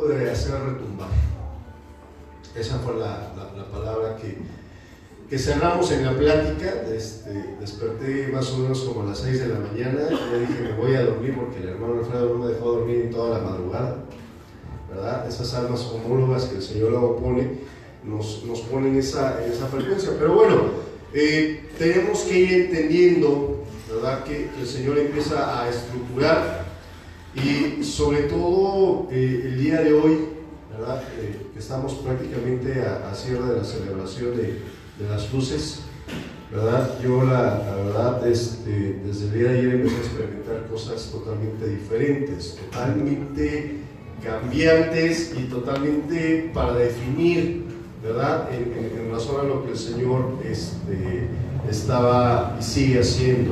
de hacer retumbar. Esa fue la palabra que cerramos en la plática. Desperté más o menos como a las 6 de la mañana. Ya dije, me voy a dormir porque el hermano Alfredo no me dejó dormir en toda la madrugada, ¿verdad? Esas almas homólogas que el Señor luego pone, nos ponen esa frecuencia. Pero bueno, tenemos que ir entendiendo, ¿verdad?, que el Señor empieza a estructurar. Y sobre todo el día de hoy, ¿verdad?, que estamos prácticamente a cierre de la celebración de las luces, ¿verdad? Yo la verdad, desde el día de ayer empecé a experimentar cosas totalmente diferentes, totalmente cambiantes y totalmente para definir, ¿verdad?, en razón a lo que el Señor estaba y sigue haciendo.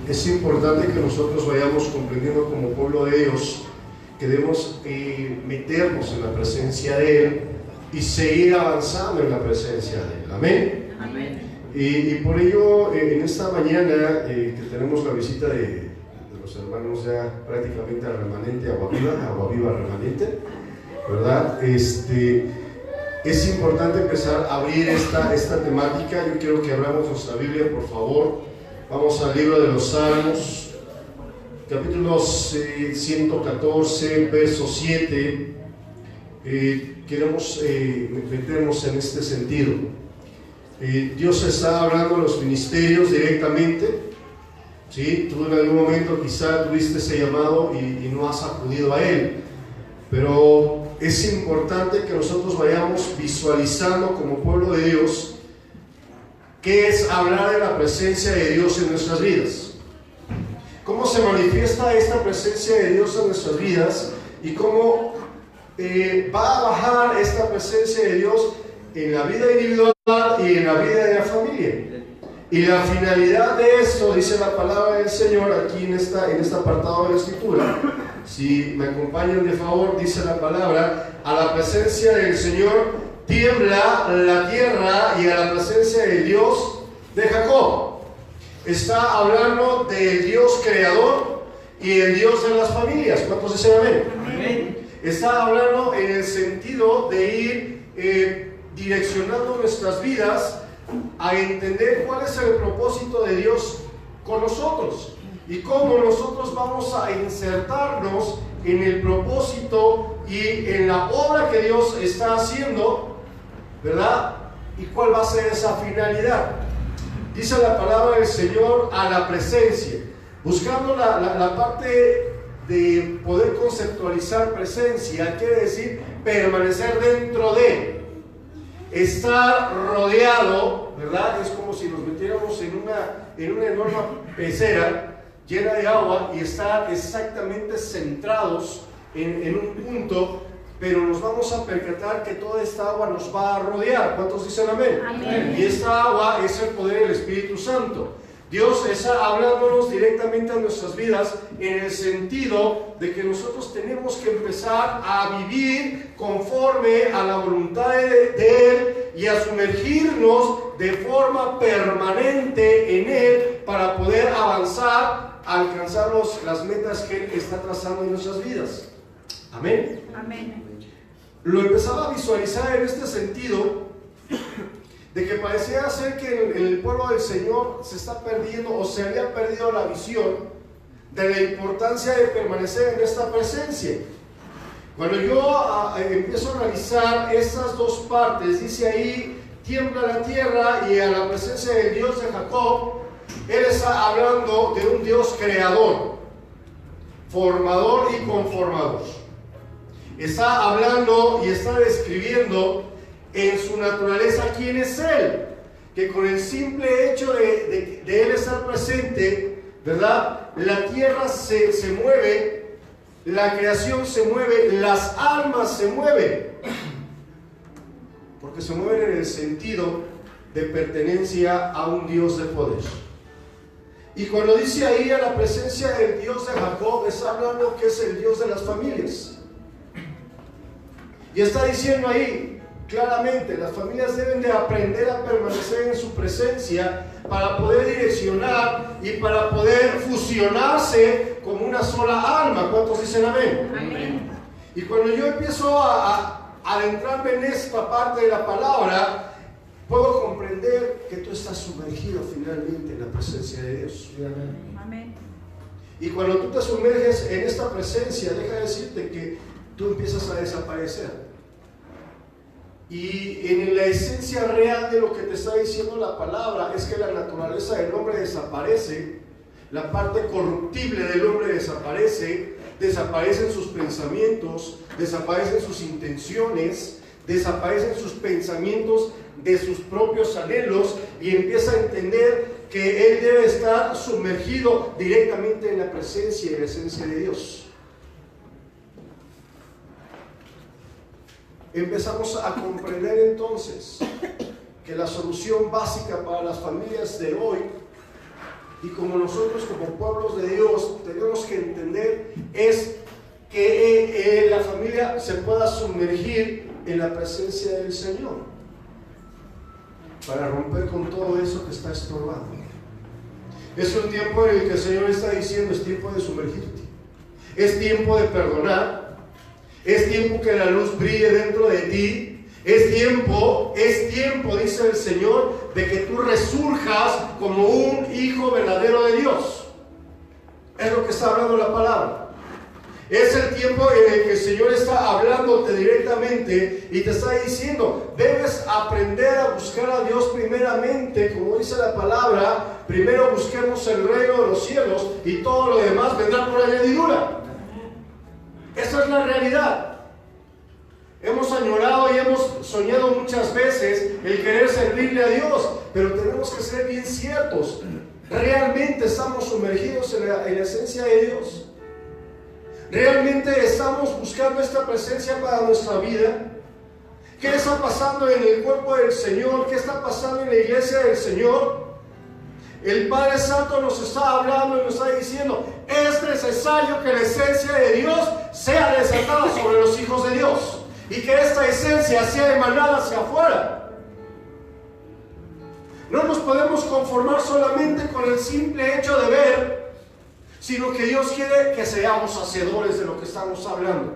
Es importante que nosotros vayamos comprendiendo como pueblo de Dios que debemos meternos en la presencia de Él y seguir avanzando en la presencia de Él. Amén. Amén. Y por ello, en esta mañana que tenemos la visita de los hermanos ya prácticamente al remanente, Agua Viva remanente, ¿verdad? Es importante empezar a abrir esta temática. Yo quiero que abramos nuestra Biblia, por favor. Vamos al libro de los Salmos, capítulo 114, verso 7. Queremos meternos en este sentido. Dios está hablando a los ministerios directamente, ¿sí? Tú en algún momento quizá tuviste ese llamado y no has acudido a Él, pero es importante que nosotros vayamos visualizando como pueblo de Dios qué es hablar de la presencia de Dios en nuestras vidas. ¿Cómo se manifiesta esta presencia de Dios en nuestras vidas? Y cómo va a bajar esta presencia de Dios en la vida individual y en la vida de la familia. Y la finalidad de esto, dice la palabra del Señor aquí en este apartado de la Escritura. Si me acompañan de favor, dice la palabra: a la presencia del Señor tiembla la tierra, y a la presencia del Dios de Jacob. Está hablando del Dios creador y el Dios de las familias. ¿Cuántos dicen amén? Amén. Está hablando en el sentido de ir direccionando nuestras vidas a entender cuál es el propósito de Dios con nosotros y cómo nosotros vamos a insertarnos en el propósito y en la obra que Dios está haciendo, ¿verdad? ¿Y cuál va a ser esa finalidad? Dice la palabra del Señor: a la presencia. Buscando la parte de poder conceptualizar presencia, quiere decir permanecer dentro de, estar rodeado, ¿verdad? Es como si nos metiéramos en una enorme pecera llena de agua y estar exactamente centrados en un punto, pero nos vamos a percatar que toda esta agua nos va a rodear. ¿Cuántos dicen amén? Amén. Y esta agua es el poder del Espíritu Santo. Dios está hablándonos directamente a nuestras vidas en el sentido de que nosotros tenemos que empezar a vivir conforme a la voluntad de Él y a sumergirnos de forma permanente en Él para poder avanzar, a alcanzar las metas que Él está trazando en nuestras vidas. Amén. Amén. Lo empezaba a visualizar en este sentido de que parecía ser que el pueblo del Señor se está perdiendo, o se había perdido la visión de la importancia de permanecer en esta presencia. Cuando yo empiezo a analizar estas dos partes, dice ahí: tiembla la tierra, y a la presencia del Dios de Jacob. Él está hablando de un Dios creador, formador y conformador. Está hablando y está describiendo en su naturaleza quién es Él, que con el simple hecho de Él estar presente, ¿verdad?, la tierra se mueve, la creación se mueve, las almas se mueven, porque se mueven en el sentido de pertenencia a un Dios de poder. Y cuando dice ahí a la presencia del Dios de Jacob, está hablando que es el Dios de las familias. Y está diciendo ahí claramente: las familias deben de aprender a permanecer en su presencia para poder direccionar y para poder fusionarse como una sola alma. ¿Cuántos dicen amén? Amén. Y cuando yo empiezo a adentrarme en esta parte de la palabra, puedo comprender que tú estás sumergido finalmente en la presencia de Dios. Amén. Y cuando tú te sumerges en esta presencia, deja de decirte que tú empiezas a desaparecer. Y en la esencia real de lo que te está diciendo la palabra es que la naturaleza del hombre desaparece, la parte corruptible del hombre desaparece, desaparecen sus pensamientos, desaparecen sus intenciones, desaparecen sus pensamientos de sus propios anhelos, y empieza a entender que él debe estar sumergido directamente en la presencia y la esencia de Dios. Empezamos a comprender entonces que la solución básica para las familias de hoy, y como nosotros como pueblos de Dios tenemos que entender, es que la familia se pueda sumergir en la presencia del Señor para romper con todo eso que está estorbando. Es un tiempo en el que el Señor está diciendo: es tiempo de sumergirte, es tiempo de perdonar, es tiempo que la luz brille dentro de ti, es tiempo, dice el Señor, de que tú resurjas como un hijo verdadero de Dios. Es lo que está hablando la palabra. Es el tiempo en el que el Señor está hablándote directamente y te está diciendo: debes aprender a buscar a Dios primeramente, como dice la palabra. Primero busquemos el reino de los cielos y todo lo demás vendrá por añadidura. Esa es la realidad. Hemos añorado y hemos soñado muchas veces el querer servirle a Dios, pero tenemos que ser bien ciertos. ¿Realmente estamos sumergidos en la esencia de Dios? ¿Realmente estamos buscando esta presencia para nuestra vida? ¿Qué está pasando en el cuerpo del Señor? ¿Qué está pasando en la iglesia del Señor? El Padre Santo nos está hablando y nos está diciendo: es necesario que la esencia de Dios sea desatada sobre los hijos de Dios, y que esta esencia sea emanada hacia afuera. No nos podemos conformar solamente con el simple hecho de ver, sino que Dios quiere que seamos hacedores de lo que estamos hablando.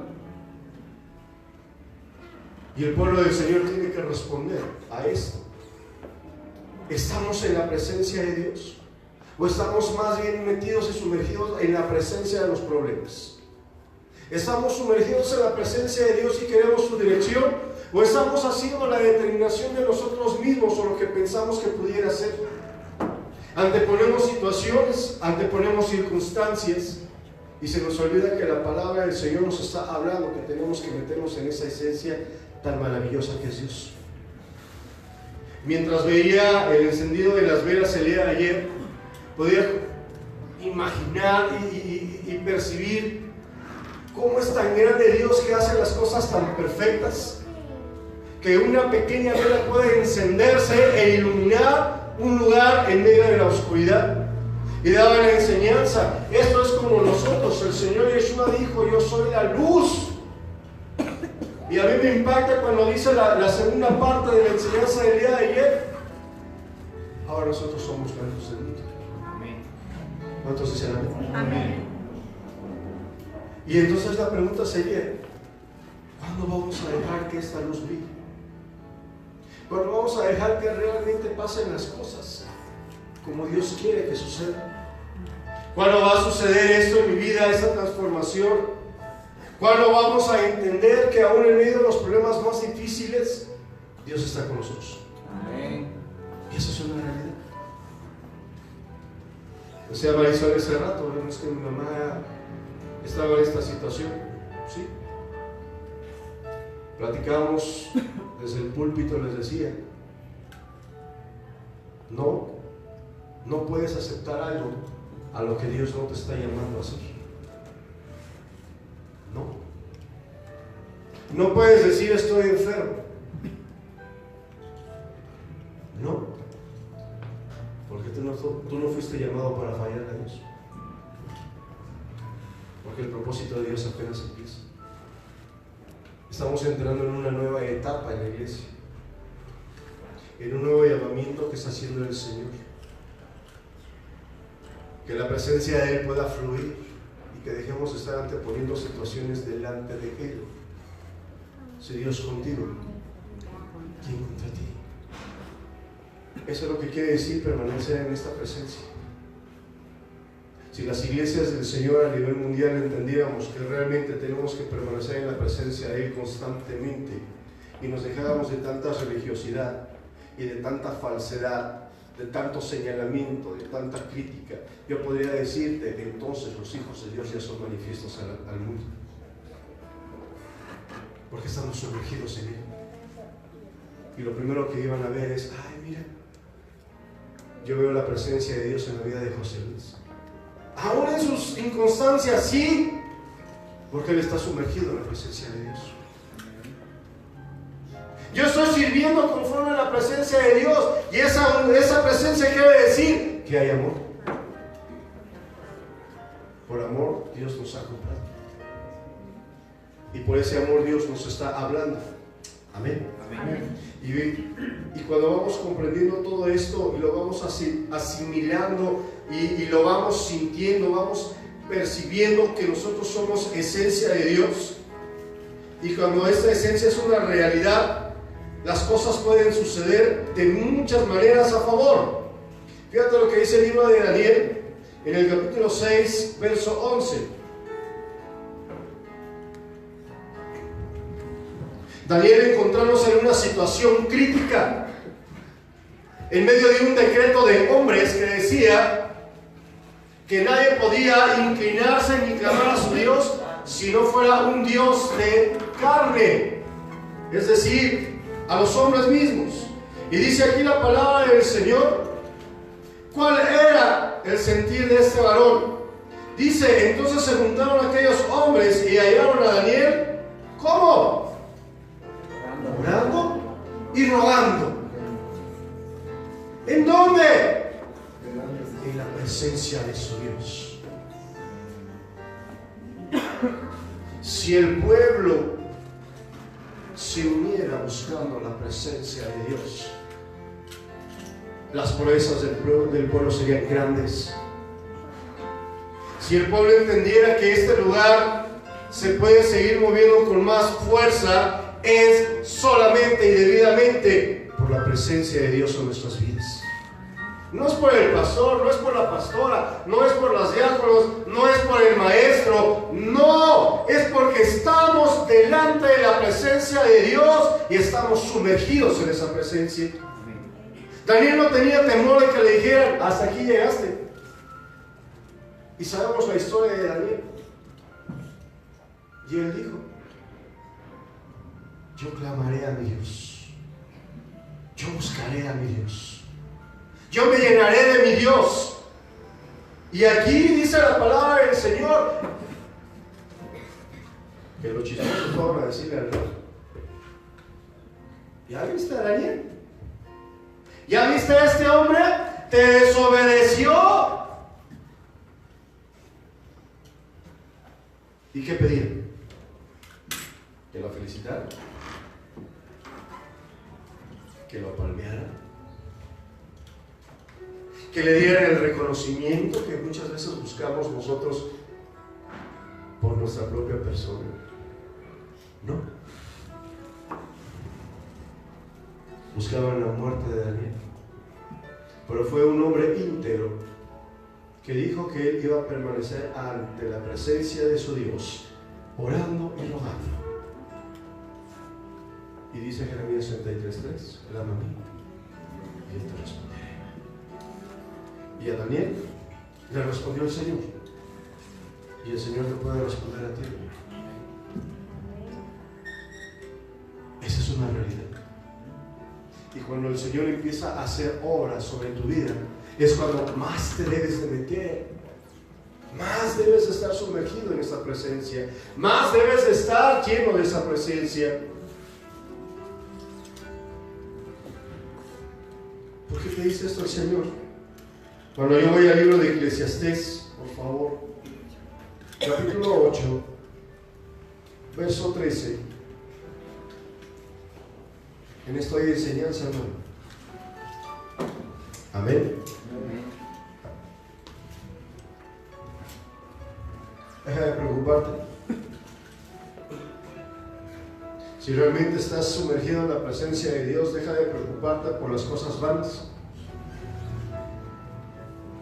Y el pueblo del Señor tiene que responder a esto. ¿Estamos en la presencia de Dios? ¿O estamos más bien metidos y sumergidos en la presencia de los problemas? ¿Estamos sumergidos en la presencia de Dios y queremos su dirección? ¿O estamos haciendo la determinación de nosotros mismos o lo que pensamos que pudiera ser? Anteponemos situaciones, anteponemos circunstancias, y se nos olvida que la palabra del Señor nos está hablando que tenemos que meternos en esa esencia tan maravillosa que es Dios. Mientras veía el encendido de las velas el día de ayer, podía imaginar y percibir cómo es tan grande Dios, que hace las cosas tan perfectas, que una pequeña vela puede encenderse e iluminar un lugar en medio de la oscuridad. Y daba la enseñanza: esto es como nosotros. El Señor Yeshua dijo: yo soy la luz. Y a mí me impacta cuando dice la segunda parte de la enseñanza del día de ayer: ahora nosotros somos la luz del mundo. Amén. ¿Cuántos dicen amén? Amén. Y entonces la pregunta sería: ¿cuándo vamos a dejar que esta luz brille? ¿Cuándo vamos a dejar que realmente pasen las cosas como Dios quiere que suceda? ¿Cuándo va a suceder esto en mi vida, esa transformación? ¿Cuándo vamos a entender que aún en medio de los problemas más difíciles, Dios está con nosotros? Amén. Y eso es una realidad. Decía Marisol hace rato: es que mi mamá estaba en esta situación. Sí. Platicábamos desde el púlpito, les decía: no puedes aceptar algo a lo que Dios no te está llamando a hacer. No puedes decir: estoy enfermo. No, porque tú no fuiste llamado para fallar a Dios. Porque el propósito de Dios apenas empieza. Estamos entrando en una nueva etapa en la iglesia, en un nuevo llamamiento que está haciendo el Señor. Que la presencia de Él pueda fluir y que dejemos de estar anteponiendo situaciones delante de Él. Si Dios contigo, ¿quién contra ti? Eso es lo que quiere decir permanecer en esta presencia. Si las iglesias del Señor a nivel mundial entendiéramos que realmente tenemos que permanecer en la presencia de Él constantemente y nos dejáramos de tanta religiosidad y de tanta falsedad, de tanto señalamiento, de tanta crítica, yo podría decirte que entonces los hijos de Dios ya son manifiestos al mundo, porque estamos sumergidos en Él. Y lo primero que iban a ver es: ay, mira, yo veo la presencia de Dios en la vida de José Luis, aún en sus inconstancias, sí, porque él está sumergido en la presencia de Dios. Yo estoy sirviendo conforme a la presencia de Dios, y esa presencia quiere decir que hay amor. Por amor Dios nos ha comprado, y por ese amor Dios nos está hablando. Amén. Amén. Y cuando vamos comprendiendo todo esto y lo vamos asimilando y lo vamos sintiendo, vamos percibiendo que nosotros somos esencia de Dios, y cuando esta esencia es una realidad, las cosas pueden suceder de muchas maneras a favor. Fíjate lo que dice el libro de Daniel en el capítulo 6, verso 11. Daniel, encontrándose en una situación crítica, en medio de un decreto de hombres que decía que nadie podía inclinarse ni clamar a su Dios si no fuera un Dios de carne, es decir, a los hombres mismos. Y dice aquí la palabra del Señor, ¿cuál era el sentir de este varón? Dice: entonces se juntaron aquellos hombres y hallaron a Daniel, ¿cómo? Orando y rogando. ¿En dónde? En la presencia de su Dios. Si el pueblo se uniera buscando la presencia de Dios, las proezas del pueblo serían grandes. Si el pueblo entendiera que este lugar se puede seguir moviendo con más fuerza, es solamente y debidamente por la presencia de Dios en nuestras vidas. No es por el pastor, no es por la pastora, no es por los diáconos, no es por el maestro, no, es porque estamos delante de la presencia de Dios y estamos sumergidos en esa presencia. Daniel no tenía temor de que le dijeran: hasta aquí llegaste. Y sabemos la historia de Daniel. Y él dijo: yo clamaré a mi Dios, yo buscaré a mi Dios, yo me llenaré de mi Dios. Y aquí dice la palabra del Señor que los chistosos fueron a decirle al rey: ¿ya viste a Daniel? ¿Ya viste a este hombre? ¿Te desobedeció? ¿Y qué pedían? Que lo felicitaran, que lo palmearan, que le dieran el reconocimiento que muchas veces buscamos nosotros por nuestra propia persona. No. Buscaban la muerte de Daniel, pero fue un hombre íntegro que dijo que él iba a permanecer ante la presencia de su Dios, orando y rogando. Y dice Jeremías 33:3: clama a mí y yo te responderé. Y a Daniel le respondió el Señor, y el Señor te puede responder a ti. Esa es una realidad. Y cuando el Señor empieza a hacer obras sobre tu vida, es cuando más te debes de meter, más debes de estar sumergido en esa presencia, más debes de estar lleno de esa presencia. ¿Por qué te dice esto el Señor? Cuando yo voy al libro de Eclesiastés, por favor, capítulo 8, verso 13. En esto hay enseñanza, hermano. Amén. Deja de preocuparte. Si realmente estás sumergido en la presencia de Dios, deja de preocuparte por las cosas vanas.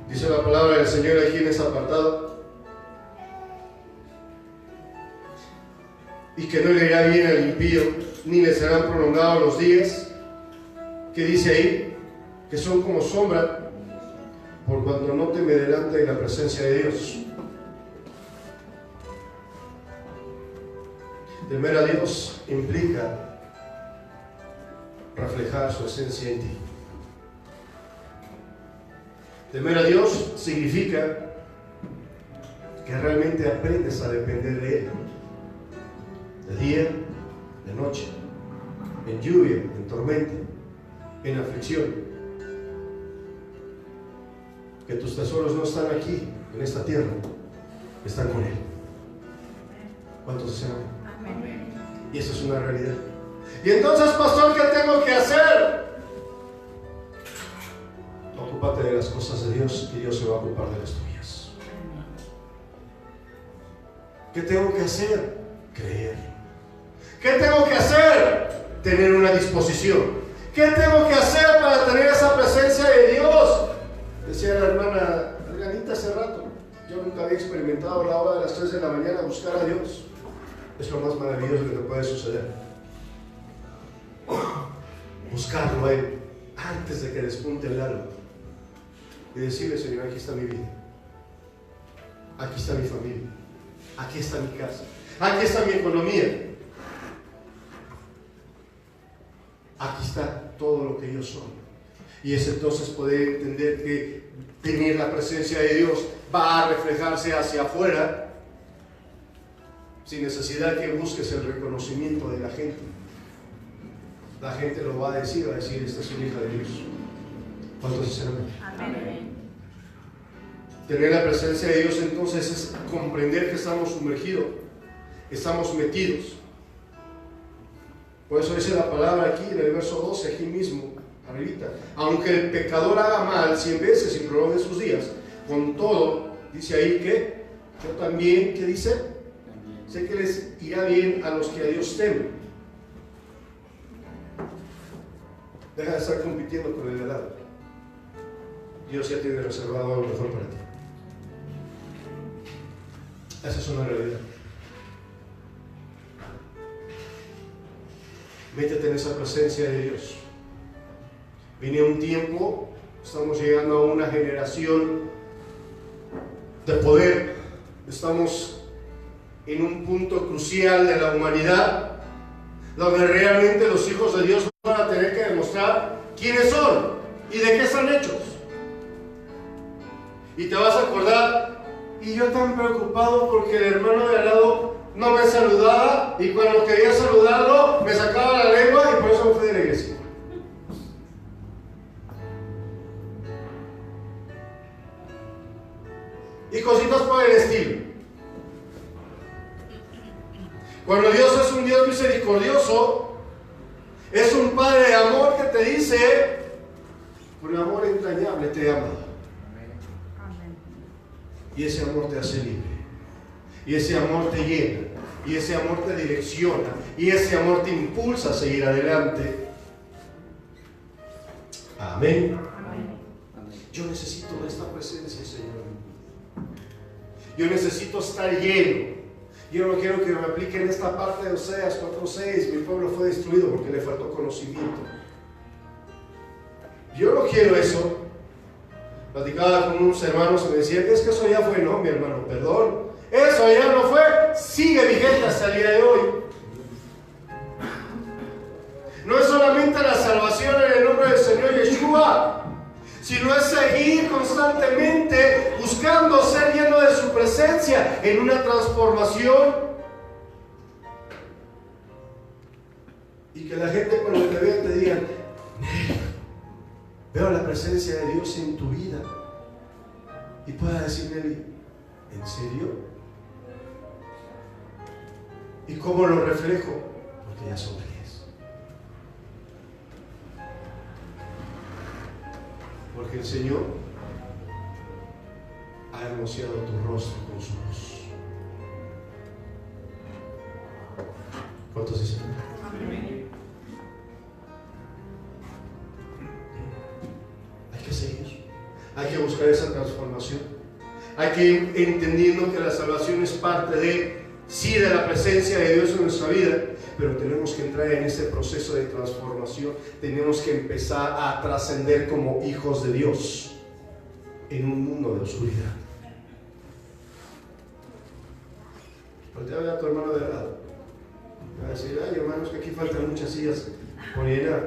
Dice la palabra del Señor aquí en ese apartado: y que no le irá bien al impío, ni le serán prolongados los días. ¿Qué dice ahí? Que son como sombra, por cuanto no teme delante de la presencia de Dios. Temer a Dios implica reflejar su esencia en ti. Temer a Dios significa que realmente aprendes a depender de Él, de día, de noche, en lluvia, en tormenta, en aflicción. Que tus tesoros no están aquí, en esta tierra, están con Él. ¿Cuántos dicen amén? Y eso es una realidad. Y entonces, pastor, ¿qué tengo que hacer? Ocúpate de las cosas de Dios y Dios se va a ocupar de las tuyas. ¿Qué tengo que hacer? Creer. ¿Qué tengo que hacer? Tener una disposición. ¿Qué tengo que hacer para tener esa presencia de Dios? Decía la hermana Margarita hace rato: yo nunca había experimentado la hora de las 3 de la mañana buscar a Dios. Es lo más maravilloso que te puede suceder. Buscarlo a Él antes de que despunte el alba y decirle: Señor, aquí está mi vida, aquí está mi familia, aquí está mi casa, aquí está mi economía, aquí está todo lo que yo soy. Y es entonces poder entender que tener la presencia de Dios va a reflejarse hacia afuera, sin necesidad que busques el reconocimiento de la gente. La gente lo va a decir: esta es una hija de Dios. ¿Cuántos dicen amén? Amén. Tener la presencia de Dios entonces es comprender que estamos sumergidos, estamos metidos. Por eso dice la palabra aquí en el verso 12, aquí mismo, arribita: aunque el pecador haga mal 100 veces y prolongue sus días, con todo, dice ahí que yo también, ¿qué dice? Sé que les irá bien a los que a Dios temen. Deja de estar compitiendo con el de lado. Dios ya tiene reservado algo mejor para ti. Esa es una realidad. Métete en esa presencia de Dios. Viene un tiempo, estamos llegando a una generación de poder. Estamos en un punto crucial de la humanidad, donde realmente los hijos de Dios van a tener que demostrar quiénes son y de qué están hechos. Y te vas a acordar: y yo tan preocupado porque el hermano de al lado no me saludaba, y cuando quería saludarlo me sacaba la lengua, y por eso me fui de la iglesia. Y cositas por el estilo. Cuando Dios es un Dios misericordioso, es un Padre de amor que te dice: con amor entrañable te he amado. Y ese amor te hace libre, y ese amor te llena, y ese amor te direcciona, y ese amor te impulsa a seguir adelante. Amén. Yo necesito esta presencia, Señor. Yo necesito estar lleno. Yo no quiero que me apliquen esta parte de Oseas 4:6. Mi pueblo fue destruido porque le faltó conocimiento. Yo no quiero eso. Platicaba con unos hermanos y me decían: es que eso ya fue. No, mi hermano, perdón, eso ya no fue. Sigue vigente hasta el día de hoy. No es solamente la salvación en el nombre del Señor Yeshua, sino es seguir constantemente buscando ser lleno de su presencia en una transformación. Y que la gente cuando te vea te diga: veo la presencia de Dios en tu vida. Y pueda decir Nelly: ¿en serio? ¿Y cómo lo reflejo? Porque ya sonríes. Porque el Señor ha hermoseado tu rostro con su luz. ¿Cuántos dicen? Hay que buscar esa transformación. Hay que ir entendiendo que la salvación es parte sí, de la presencia de Dios en nuestra vida, pero tenemos que entrar en ese proceso de transformación. Tenemos que empezar a trascender como hijos de Dios en un mundo de oscuridad. Voltea a ver a tu hermano de al lado. Va a decir, ay hermanos, que aquí faltan muchas sillas por llenar.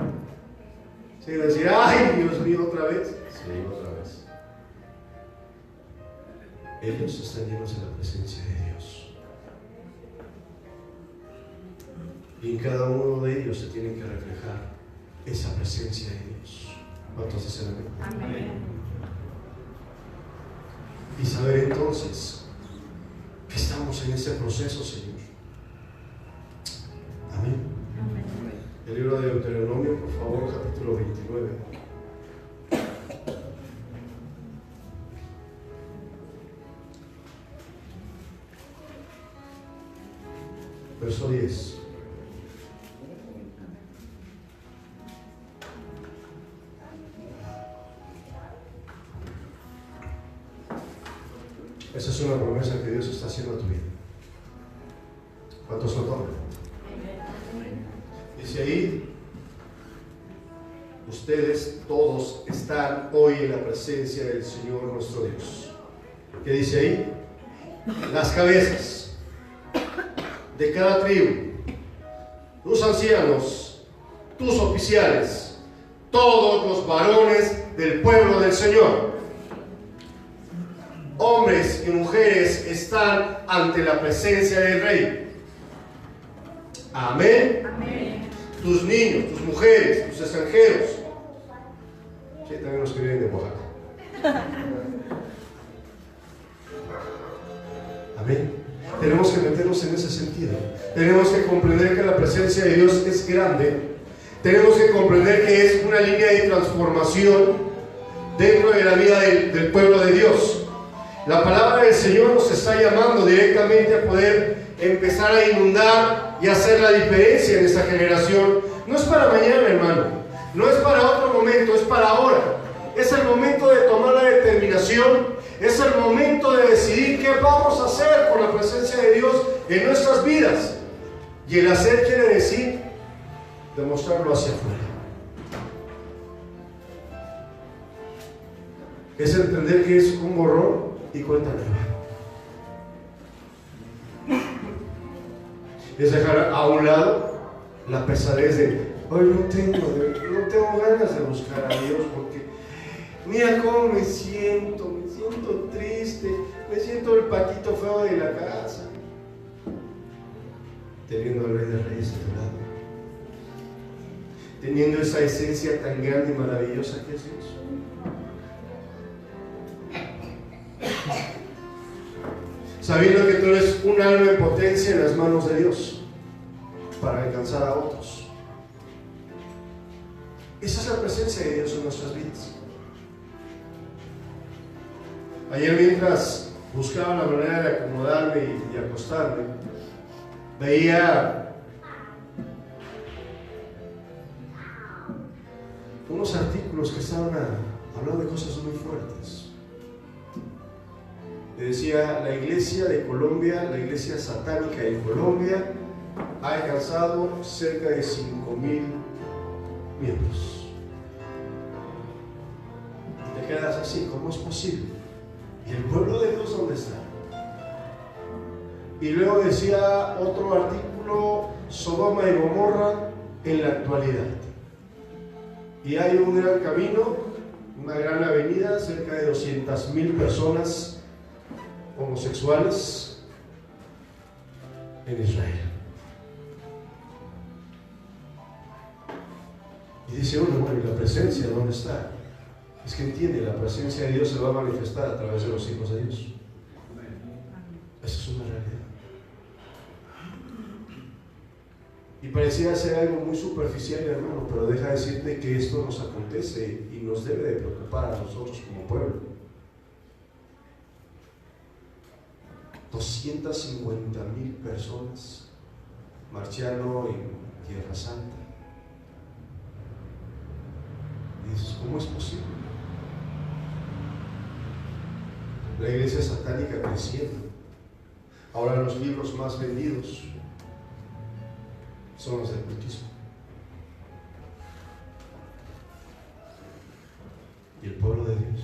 Sí, va a decir, ay Dios mío, otra vez. Sí, otra vez. Ellos están llenos de la presencia de Dios. Y en cada uno de ellos se tiene que reflejar esa presencia de Dios. ¿Cuántos dicen amén? Amén. Y saber entonces que estamos en ese proceso, Señor. Amén. Amén. El libro de Deuteronomio, por favor, capítulo 29. Verso 10. Esa es una promesa que Dios está haciendo a tu vida. ¿Cuántos lo toman? Dice ahí, ustedes todos están hoy en la presencia del Señor nuestro Dios. ¿Qué dice ahí? Las cabezas de cada tribu, tus ancianos, tus oficiales, todos los varones del pueblo del Señor, hombres y mujeres, están ante la presencia del Rey. Amén. Amén. Tus niños, tus mujeres, tus extranjeros. Sí, también los que vienen de Oaxaca. Amén. Tenemos que meternos en ese sentido. Tenemos que comprender que la presencia de Dios es grande. Tenemos que comprender que es una línea de transformación dentro de la vida del pueblo de Dios. La palabra del Señor nos está llamando directamente a poder empezar a inundar y hacer la diferencia en esta generación. No es para mañana, hermano. No es para otro momento, es para ahora. Es el momento de tomar la determinación. Es el momento de decidir qué vamos a hacer con la presencia de Dios en nuestras vidas. Y el hacer quiere decir demostrarlo hacia afuera. Es entender que es un borrón y cuenta nueva. Es dejar a un lado la pesadez de hoy no tengo ganas de buscar a Dios porque mira cómo me siento triste, me siento el patito feo de la casa, teniendo al Rey de Reyes a tu lado, teniendo esa esencia tan grande y maravillosa que es Dios. Sabiendo que tú eres un alma en potencia en las manos de Dios para alcanzar a otros. Esa es la presencia de Dios en nuestras vidas. Ayer, mientras buscaba la manera de acomodarme y acostarme, veía unos artículos que estaban hablando de cosas muy fuertes. Decía, la iglesia de Colombia, la iglesia satánica en Colombia ha alcanzado cerca de 5,000 miembros. Y te quedas así, ¿cómo es posible? ¿Y el pueblo de Dios dónde está? Y luego decía otro artículo, Sodoma y Gomorra en la actualidad. Y hay un gran camino, una gran avenida, cerca de 200,000 personas homosexuales en Israel. Y dice uno, bueno, ¿y la presencia dónde está? Es que entiende, la presencia de Dios se va a manifestar a través de los hijos de Dios. Eso es una realidad. Y parecía ser algo muy superficial, hermano, pero deja decirte que esto nos acontece y nos debe de preocupar a nosotros como pueblo. 250,000 personas marchando en Tierra Santa. Y dices, ¿cómo es posible? La iglesia satánica creciendo. Ahora los libros más vendidos son los del ocultismo. Y el pueblo de Dios,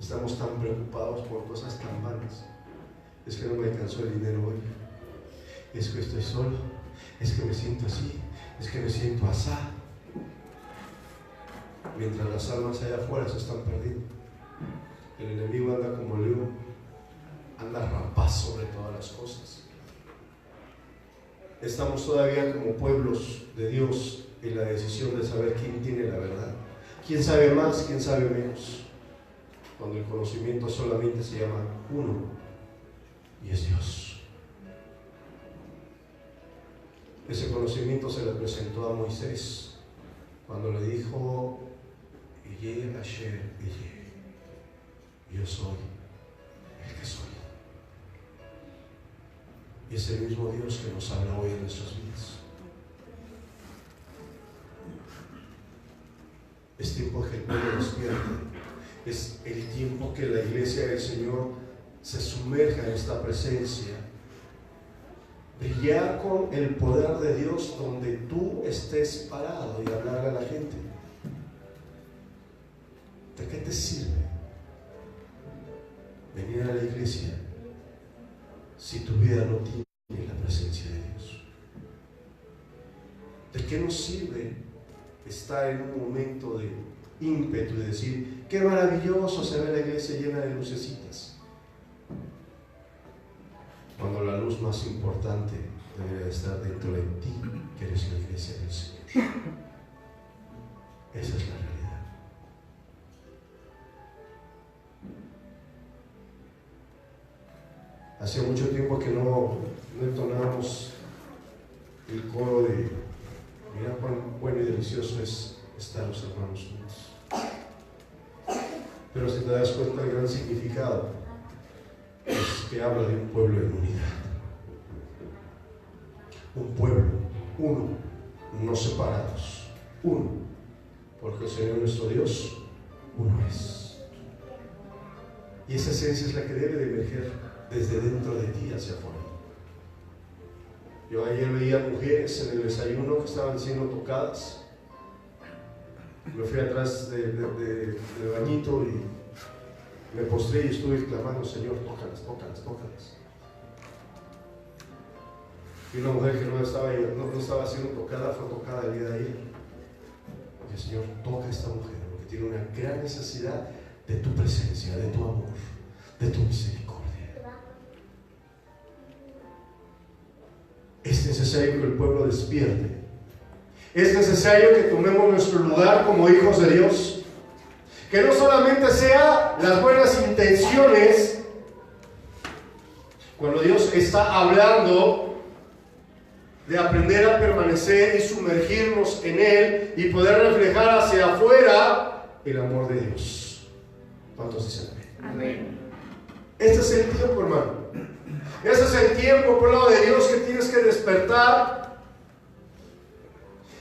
estamos tan preocupados por cosas tan vanas. Es que no me alcanzó el dinero hoy, es que estoy solo, es que me siento así, es que me siento asá. Mientras las almas allá afuera se están perdiendo, el enemigo anda como león, anda rapaz sobre todas las cosas. Estamos todavía como pueblos de Dios en la decisión de saber quién tiene la verdad. ¿Quién sabe más? ¿Quién sabe menos? Cuando el conocimiento solamente se llama uno, y es Dios. Ese conocimiento se le presentó a Moisés cuando le dijo: Yeh Asher Yeh, yo soy el que soy. Y es el mismo Dios que nos habla hoy en nuestras vidas. Es tiempo que el pueblo despierte. Es el tiempo que la iglesia del Señor se sumerja en esta presencia. Brillar con el poder de Dios donde tú estés parado y hablarle a la gente. ¿De qué te sirve venir a la iglesia si tu vida no tiene la presencia de Dios? ¿De qué nos sirve estar en un momento de ímpetu y decir: qué maravilloso se ve la iglesia llena de lucecitas, cuando la luz más importante debería estar dentro de ti, que eres la iglesia del Señor? Esa es la realidad. Hace mucho tiempo que no entonábamos el coro de: mira cuán bueno y delicioso es estar los hermanos juntos. Pero si te das cuenta, el gran significado es que habla de un pueblo en unidad. Un pueblo, uno, no separados, uno, porque el Señor nuestro Dios, uno es. Y esa esencia es la que debe de emerger desde dentro de ti hacia afuera. Yo ayer veía mujeres en el desayuno que estaban siendo tocadas. Me fui atrás del bañito y me postré y estuve clamando: Señor, tócalas, tócalas, tócalas. Y una mujer que no estaba siendo tocada fue tocada el día de ayer. Y el Señor, toca a esta mujer porque tiene una gran necesidad de tu presencia, de tu amor, de tu misericordia. Es necesario que el pueblo despierte. Es necesario que tomemos nuestro lugar como hijos de Dios. Que no solamente sea las buenas intenciones cuando Dios está hablando de aprender a permanecer y sumergirnos en Él y poder reflejar hacia afuera el amor de Dios. ¿Cuántos dicen amén? Amén. Este es el tiempo, hermano. Este es el tiempo, pueblo de Dios, que tienes que despertar.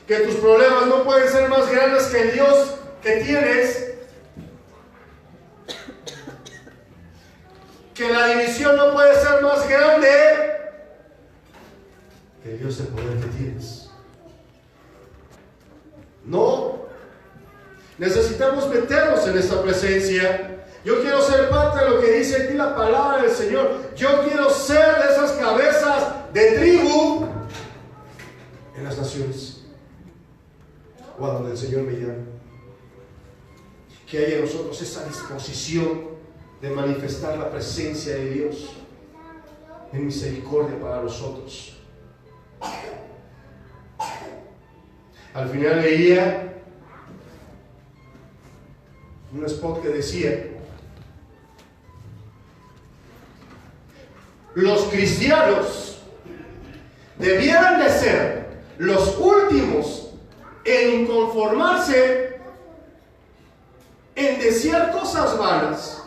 Que tus problemas no pueden ser más grandes que el Dios que tienes. Que la división no puede ser más grande que el Dios de poder que tienes. No. Necesitamos meternos en esta presencia. Yo quiero ser parte de lo que dice aquí la palabra del Señor. Yo quiero ser de esas cabezas de tribu en las naciones, o a donde el Señor me llame. Que haya en nosotros esa disposición de manifestar la presencia de Dios en misericordia para los otros. Al final leía un spot que decía: los cristianos debieran de ser los últimos en conformarse en desear cosas vanas,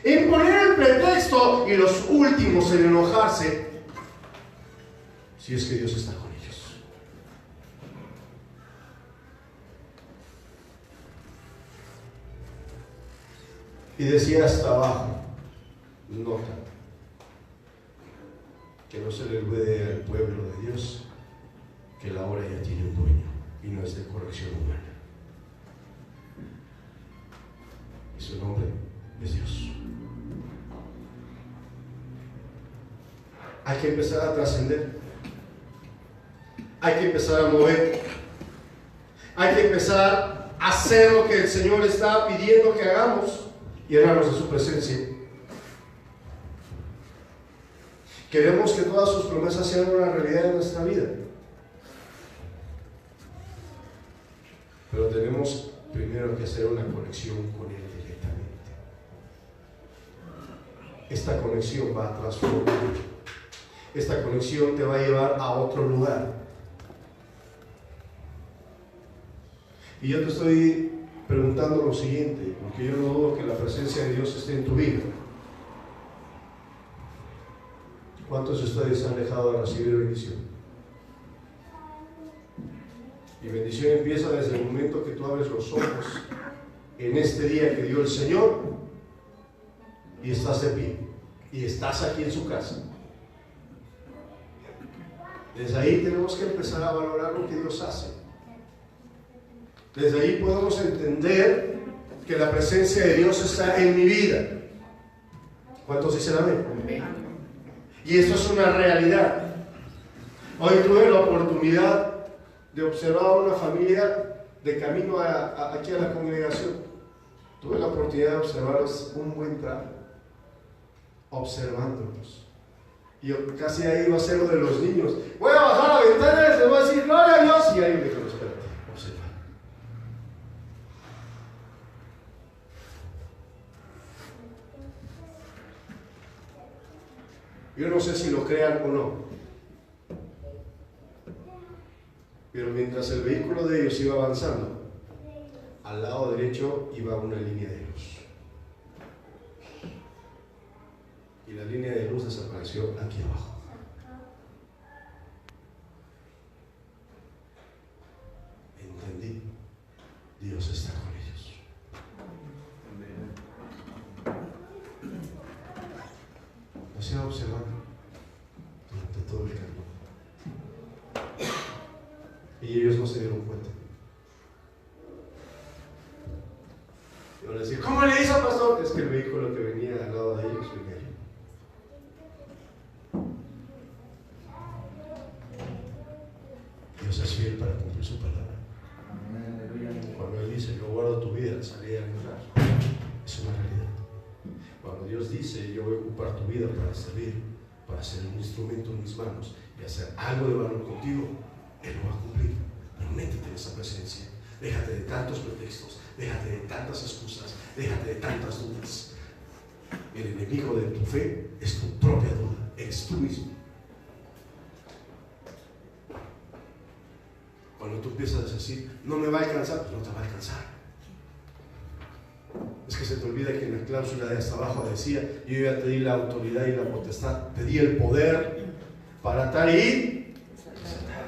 en poner el pretexto, y los últimos en enojarse si es que Dios está con ellos. Y decía hasta abajo, nota, que no se le olvide al pueblo de Dios que la obra ya tiene un dueño y no es de corrección humana. Y su nombre es Dios. Hay que empezar a trascender. Hay que empezar a mover. Hay que empezar a hacer lo que el Señor está pidiendo que hagamos y llenarnos de su presencia. Queremos que todas sus promesas sean una realidad en nuestra vida. Pero tenemos primero que hacer una conexión con Él directamente. Esta conexión va a transformar. Esta conexión te va a llevar a otro lugar. Y yo te estoy preguntando lo siguiente, porque yo no dudo que la presencia de Dios esté en tu vida. ¿Cuántos de ustedes han dejado de recibir bendición? Y bendición empieza desde el momento que tú abres los ojos en este día que dio el Señor y estás de pie y estás aquí en su casa. Desde ahí tenemos que empezar a valorar lo que Dios hace. Desde ahí podemos entender que la presencia de Dios está en mi vida. ¿Cuántos dicen amén? Y esto es una realidad. Hoy tuve la oportunidad de observar a una familia de camino aquí a la congregación. Tuve la oportunidad de observarlos un buen tramo, observándolos. Y yo casi ahí iba a ser uno de los niños. Voy a bajar la ventana y les voy a decir gloria a Dios. Y ahí me dijo, espérate, observa. Yo no sé si lo crean o no, pero mientras el vehículo de ellos iba avanzando, al lado derecho iba una línea de luz. Y la línea de luz desapareció aquí abajo. Entendí, Dios está con ellos. Los iba observando durante todo el camino. Y ellos no se dieron cuenta. Yo les decía, ¿cómo le hizo, pastor? Es que el vehículo que venía al lado de ellos venía ahí. Dios es fiel para cumplir su palabra. Cuando Él dice, yo guardo tu vida, salí a entrar, es una realidad. Cuando Dios dice, yo voy a ocupar tu vida para servir, para ser un instrumento en mis manos y hacer algo de valor contigo, Él lo va a cumplir. Pero métete en esa presencia. Déjate de tantos pretextos, déjate de tantas excusas, déjate de tantas dudas. El enemigo de tu fe es tu propia duda, eres tú mismo. Cuando tú empiezas a decir, no me va a alcanzar, pues no te va a alcanzar. Es que se te olvida que en la cláusula de hasta abajo decía, yo ya te di la autoridad y la potestad, te di el poder para atar y desatar.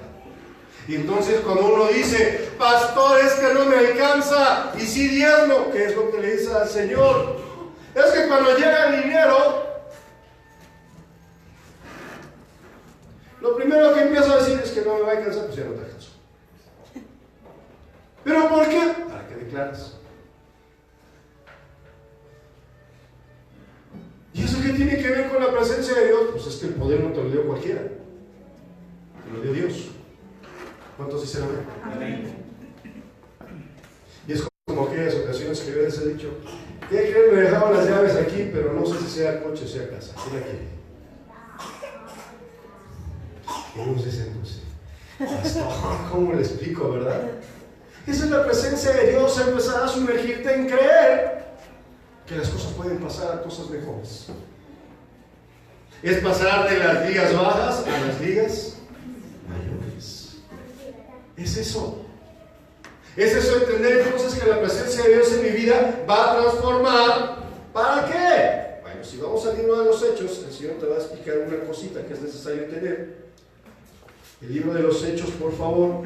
Y entonces cuando uno dice, pastor, es que no me alcanza, y si diezmo, ¿qué es lo que le dice al Señor? Es que cuando llega el dinero, lo primero que empiezo a decir es que no me va a alcanzar, pues ya no te alcanzo. ¿Pero por qué? Para que declares. ¿Y eso qué tiene que ver con la presencia de Dios? Pues es que el poder no te lo dio cualquiera, te lo dio Dios. ¿Cuántos dicen amén? Amén. Y es como aquellas ocasiones que yo les he dicho, ¿qué creen? Me dejaban las llaves aquí, pero no sé si sea coche o sea casa. ¿Quién la quiere? Y unos dicen, pues, ¿cómo le explico, verdad? Esa es la presencia de Dios, empezar a sumergirte en creer que las cosas pueden pasar a cosas mejores. Es pasar de las ligas bajas a las ligas mayores. Es eso. Es eso, entender entonces que la presencia de Dios en mi vida va a transformar. ¿Para qué? Bueno, si vamos al libro de los Hechos, el Señor te va a explicar una cosita que es necesario tener. El libro de los Hechos, por favor.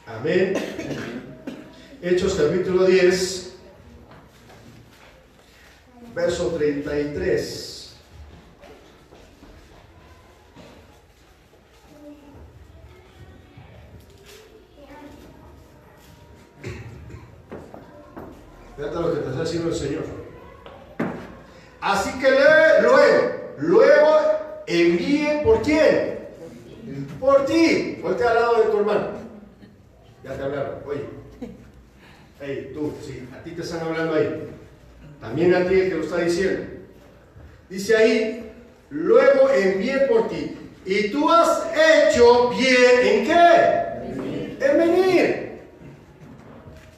Amén. Hechos capítulo 10, verso 33. Fíjate lo que te está diciendo el Señor. Así que luego envíe ¿por quién? Por ti. Ponte al lado de tu hermano. Ya te hablaron. Oye, hey, tú, sí, a ti te están hablando ahí. También a ti el que lo está diciendo. Dice ahí, luego envié por ti. Y tú has hecho bien, ¿en qué? En venir.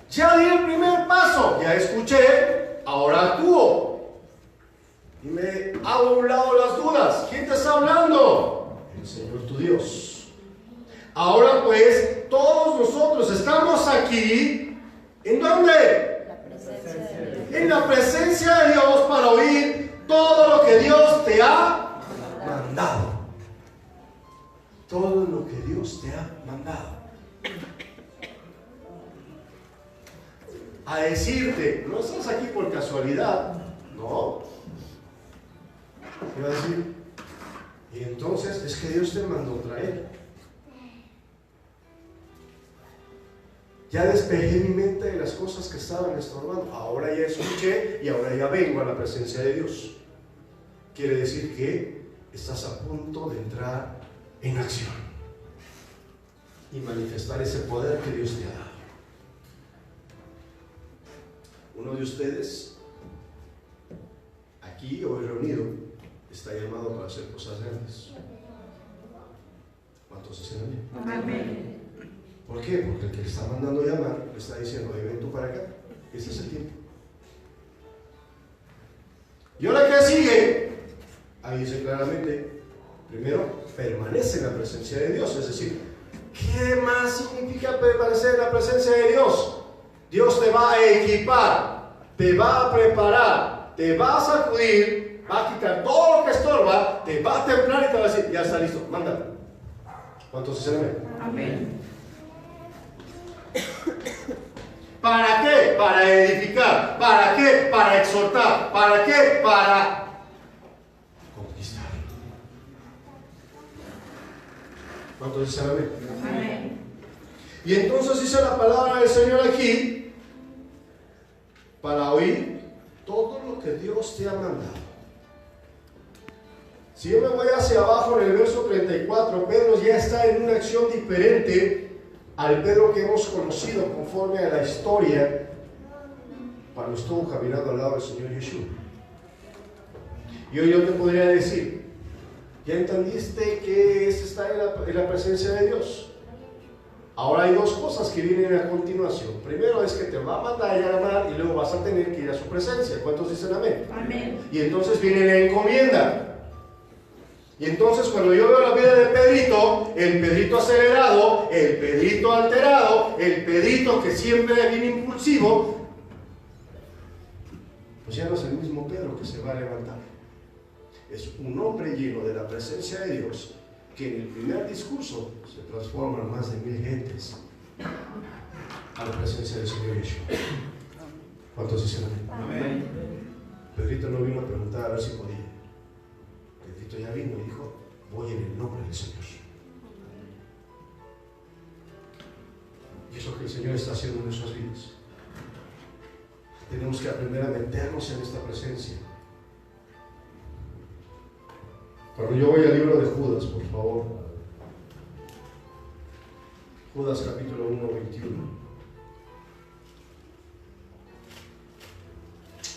Ya di el primer paso, ya escuché, ahora actúo. Y me hago a un lado las dudas. ¿Quién te está hablando? El Señor tu Dios. Ahora pues, todos nosotros estamos aquí. ¿En dónde? La presencia de Dios. En la presencia de Dios para oír todo lo que Dios te ha mandado. Todo lo que Dios te ha mandado. A decirte, no estás aquí por casualidad, no. Iba a decir, y entonces es que Dios te mandó traer. Ya despejé mi mente de las cosas que estaban estorbando. Ahora ya escuché y ahora ya vengo a la presencia de Dios. Quiere decir que estás a punto de entrar en acción y manifestar ese poder que Dios te ha dado. Uno de ustedes, aquí hoy reunido, está llamado para hacer cosas grandes. ¿Cuántos dicen amén? Amén. ¿Por qué? Porque el que le está mandando llamar le está diciendo, oye, ven tú para acá, este es el tiempo. ¿Y ahora qué sigue? Ahí dice claramente, primero, permanece en la presencia de Dios. Es decir, ¿qué más significa permanecer en la presencia de Dios? Dios te va a equipar, te va a preparar, te va a sacudir, va a quitar todo lo que estorba, te va a templar y te va a decir, ya está listo, mándalo. ¿Cuántos dicen amén? Amén. ¿Para qué? Para edificar. ¿Para qué? Para exhortar. ¿Para qué? Para conquistar. ¿Cuántos dicen amén? Amén. Y entonces dice la palabra del Señor aquí, para oír todo lo que Dios te ha mandado. Si yo me voy hacia abajo en el verso 34, Pedro ya está en una acción diferente al Pedro que hemos conocido conforme a la historia cuando estuvo caminando al lado del Señor Jesús. Y hoy yo te podría decir, ¿ya entendiste que está en la presencia de Dios? Ahora hay dos cosas que vienen a continuación. Primero es que te va a mandar a llamar y luego vas a tener que ir a su presencia. ¿Cuántos dicen amén? Amén. Y entonces viene la encomienda. Y entonces cuando yo veo la vida de Pedrito, el Pedrito acelerado, el Pedrito alterado, el Pedrito que siempre viene impulsivo, pues ya no es el mismo Pedro que se va a levantar. Es un hombre lleno de la presencia de Dios que en el primer discurso se transforman más de 1000 gentes a la presencia del Señor Jesús. ¿Cuántos dicen amén? Amén. Pedrito no vino a preguntar a ver si podía. Pedrito ya vino y dijo, voy en el nombre del Señor. Y eso que el Señor está haciendo en nuestras vidas. Tenemos que aprender a meternos en esta presencia. Cuando yo voy al libro de Judas, por favor. Judas capítulo 1, 21.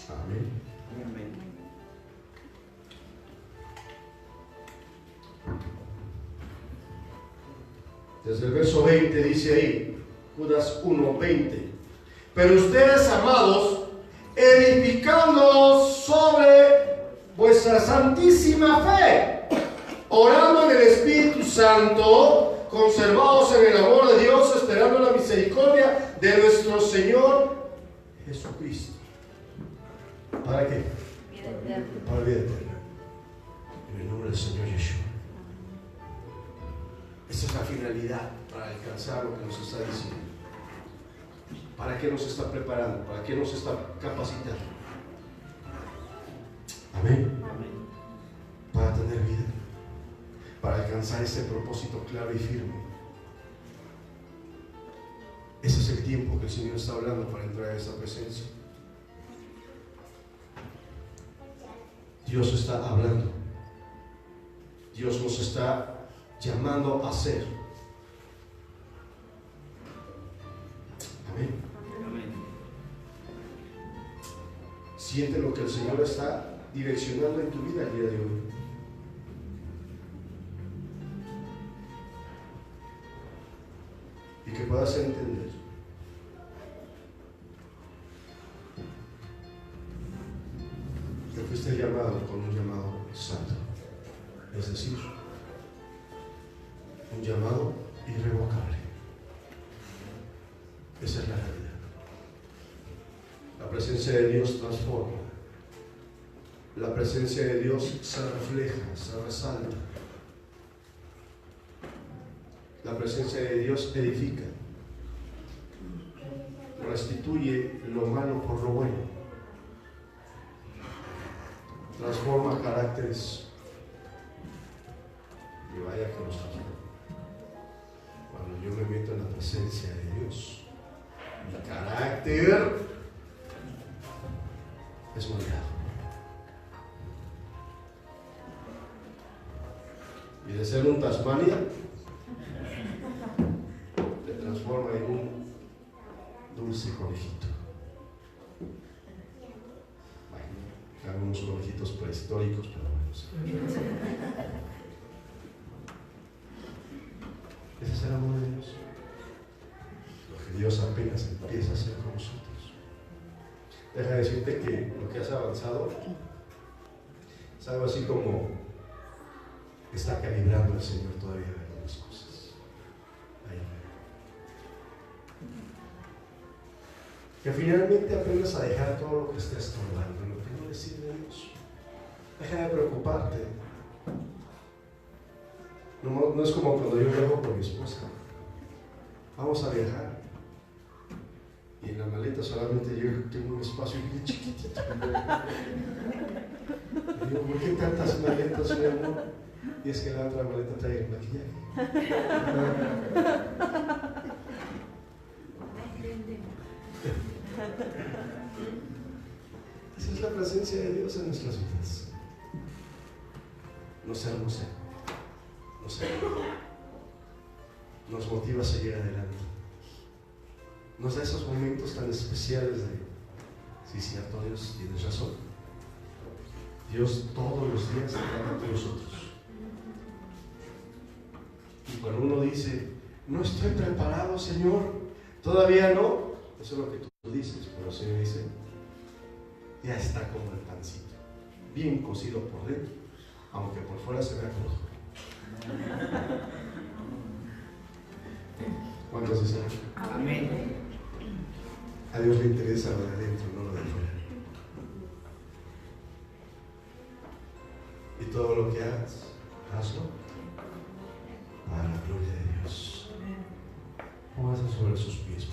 Amén. Amén. Desde el verso 20 dice ahí, Judas 1, 20. Pero ustedes, amados, edificando sobre vuestra santísima fe, orando en el Espíritu Santo, conservados en el amor de Dios, esperando la misericordia de nuestro Señor Jesucristo. ¿Para qué? Vida eterna. Para vida eterna. En el nombre del Señor Jesús. Esa es la finalidad para alcanzar lo que nos está diciendo. ¿Para qué nos está preparando? ¿Para qué nos está capacitando? Amén. Amén. Para tener vida, para alcanzar ese propósito claro y firme. Ese es el tiempo que el Señor está hablando para entrar a esa presencia. Dios está hablando. Dios nos está llamando a ser. Amén. Amén. Siente lo que el Señor está direccionando en tu vida el día de hoy. Y que puedas entender que fuiste llamado con un llamado santo, es decir, un llamado irrevocable. Esa es la realidad. La presencia de Dios transforma. La presencia de Dios se refleja, se resalta. La presencia de Dios edifica, restituye lo malo por lo bueno, transforma caracteres. Y vaya que los transforma. Cuando yo me meto en la presencia de Dios, mi carácter es moldeado. Y de ser un Tasmania, te transforma en un dulce conejito. Bueno, algunos conejitos prehistóricos, pero bueno. Ese es el amor de Dios. Lo que Dios apenas empieza a hacer con nosotros. Deja de decirte que lo que has avanzado es algo así como está calibrando el Señor todavía algunas cosas. Ahí. Que finalmente aprendas a dejar todo lo que esté estorbando, lo que no le sirve a Dios. Deja de preocuparte. No es como cuando yo viajo con mi esposa. Vamos a viajar. Y en la maleta solamente yo tengo un espacio bien chiquitito. Y digo, ¿por qué tantas maletas, mi amor? Y es que la otra maleta trae el maquillaje. Esa es la presencia de Dios en nuestras vidas. Nos hermosea, nos motiva a seguir adelante. Nos da esos momentos tan especiales de, sí, cierto, Dios, tienes razón. Dios todos los días trata con nosotros. Y cuando uno dice, no estoy preparado, Señor, todavía no, eso es lo que tú dices, pero el Señor dice, ya está como el pancito, bien cocido por dentro, aunque por fuera se vea crudo. ¿Cuántos dicen? Amén. A Dios le interesa lo de adentro, no lo de afuera. Y todo lo que hagas, hazlo para la gloria de Dios. Póngase sobre sus pies.